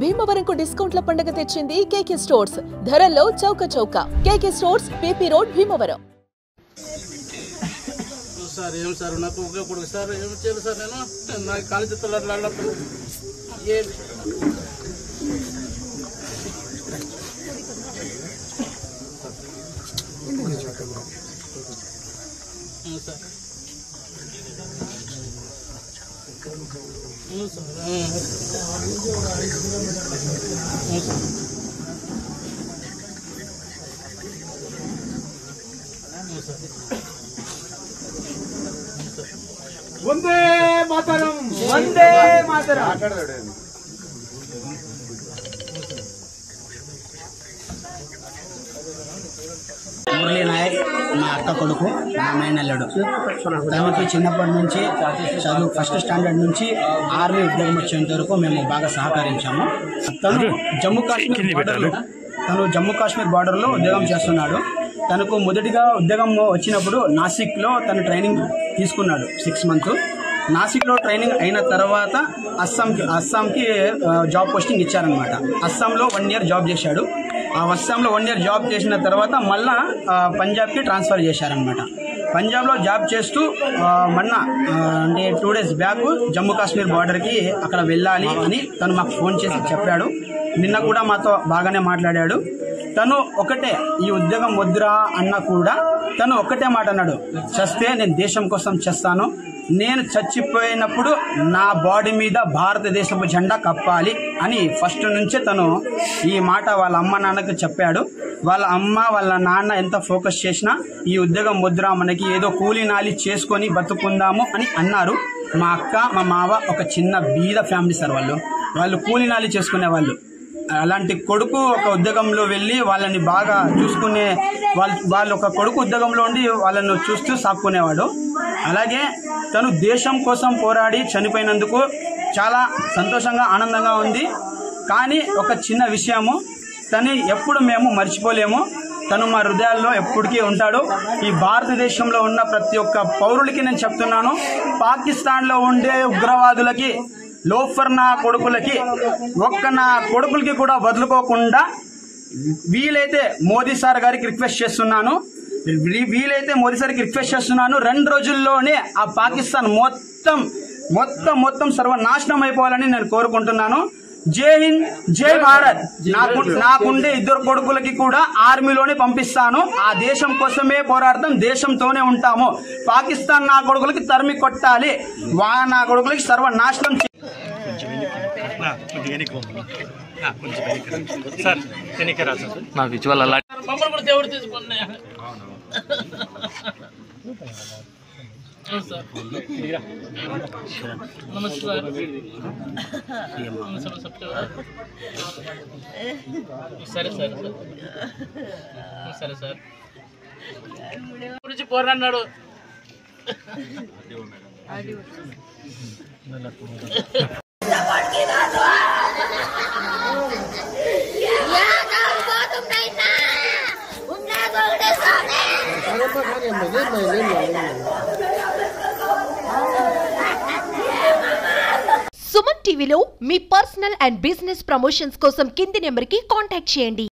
భీమవరంకు డిస్కౌంట్ల పండుగ తెచ్చింది కేకే స్టోర్స్. ధరల్లో చౌక చౌక. కేకే stores, PP road, Bhimavaram. Sir ఏం సార్ నాకు ఒకే కొడుకు సార్, ఏం చేయాలి సార్? నేను నాకు కాలేజీ తల్లాడుతున్నా. ఏం వందే మాతరం, వందే మాతరం. మురళీ నాయక్ మా అక్క కొడుకు, మా మేనల్లుడు. తనకి చిన్నప్పటి నుంచి చదువు ఫస్ట్ స్టాండర్డ్ నుంచి ఆర్మీ ఉద్యోగం వచ్చేంత వరకు మేము బాగా సహకరించాము. తను జమ్మూ కాశ్మీర్ బార్డర్లో ఉద్యోగం చేస్తున్నాడు. తనకు మొదటిగా ఉద్యోగం వచ్చినప్పుడు నాసిక్లో తను ట్రైనింగ్ తీసుకున్నాడు 6 months. నాసిక్లో ట్రైనింగ్ అయిన తర్వాత అస్సాంకి జాబ్ పోస్టింగ్ ఇచ్చారనమాట. అస్సాంలో 1 year జాబ్ చేశాడు. ఆ అస్సాంలో 1 year జాబ్ చేసిన తర్వాత మళ్ళా పంజాబ్కి ట్రాన్స్ఫర్ చేశారనమాట. పంజాబ్లో జాబ్ చేస్తూ మొన్న అంటే 2 days బ్యాక్ జమ్మూ కాశ్మీర్ బార్డర్కి అక్కడ వెళ్ళాలి అని తను మాకు ఫోన్ చేసి చెప్పాడు. నిన్న కూడా మాతో బాగానే మాట్లాడాడు. తను ఒకటే, ఈ ఉద్యోగం వద్దురా అన్నా కూడా తను ఒక్కటే మాట అన్నాడు, చస్తే నేను దేశం కోసం చేస్తాను, నేను చచ్చిపోయినప్పుడు నా బాడీ మీద భారతదేశపు జెండా కప్పాలి అని ఫస్ట్ నుంచే తను ఈ మాట వాళ్ళ అమ్మ నాన్నకు చెప్పాడు. వాళ్ళ అమ్మ వాళ్ళ నాన్న ఎంత ఫోకస్ చేసినా ఈ ఉద్యోగం వద్దురా, మనకి ఏదో కూలీ నాలి చేసుకొని బతుకుందాము అని అన్నారు. మా అక్క మా మావ ఒక చిన్న బీద ఫ్యామిలీ సార్. వాళ్ళు కూలీ నాలి చేసుకునే వాళ్ళు. అలాంటి కొడుకు ఒక ఉద్యోగంలో వెళ్ళి వాళ్ళని బాగా చూసుకునే వాళ్ళు ఒక కొడుకు ఉద్యోగంలో ఉండి వాళ్ళను చూస్తూ సాక్కునేవాడు. అలాగే తను దేశం కోసం పోరాడి చనిపోయినందుకు చాలా సంతోషంగా ఆనందంగా ఉంది. కానీ ఒక చిన్న విషయము, తను ఎప్పుడు మేము మర్చిపోలేము. తను మా హృదయాల్లో ఎప్పటికీ ఉంటాడు. ఈ భారతదేశంలో ఉన్న ప్రతి ఒక్క పౌరులకి నేను చెప్తున్నాను, పాకిస్తాన్లో ఉండే ఉగ్రవాదులకి, లోఫర్ నా కొడుకులకి, నా కొడుకులకి కూడా వదులుకోకుండా వీలైతే మోదీ సార్ గారికి రిక్వెస్ట్ చేస్తున్నాను, 2 రోజుల్లోనే ఆ పాకిస్తాన్ మొత్తం సర్వనాశనం అయిపోవాలని నేను కోరుకుంటున్నాను. జై హింద్, జై భారత్. నాకుండే 2 కొడుకులకి కూడా ఆర్మీలోనే పంపిస్తాను. ఆ దేశం కోసమే పోరాడతాం, దేశంతోనే ఉంటాము. పాకిస్తాన్ నా కొడుకులకి తరిమి కొట్టాలి, నా కొడుకులకి సర్వనాశనం. నా విజువల్ అలా మమ్మల్ని కూడా దేవుడు తీసుకున్నా సార్. నమస్కారం. సరే సార్, సరే సార్ గురించి పోరాడినాడు. సుమన్ టీవీలో మీ పర్సనల్ అండ్ బిజినెస్ ప్రమోషన్స్ కోసం కింది నెంబర్కి కాంటాక్ట్ చేయండి.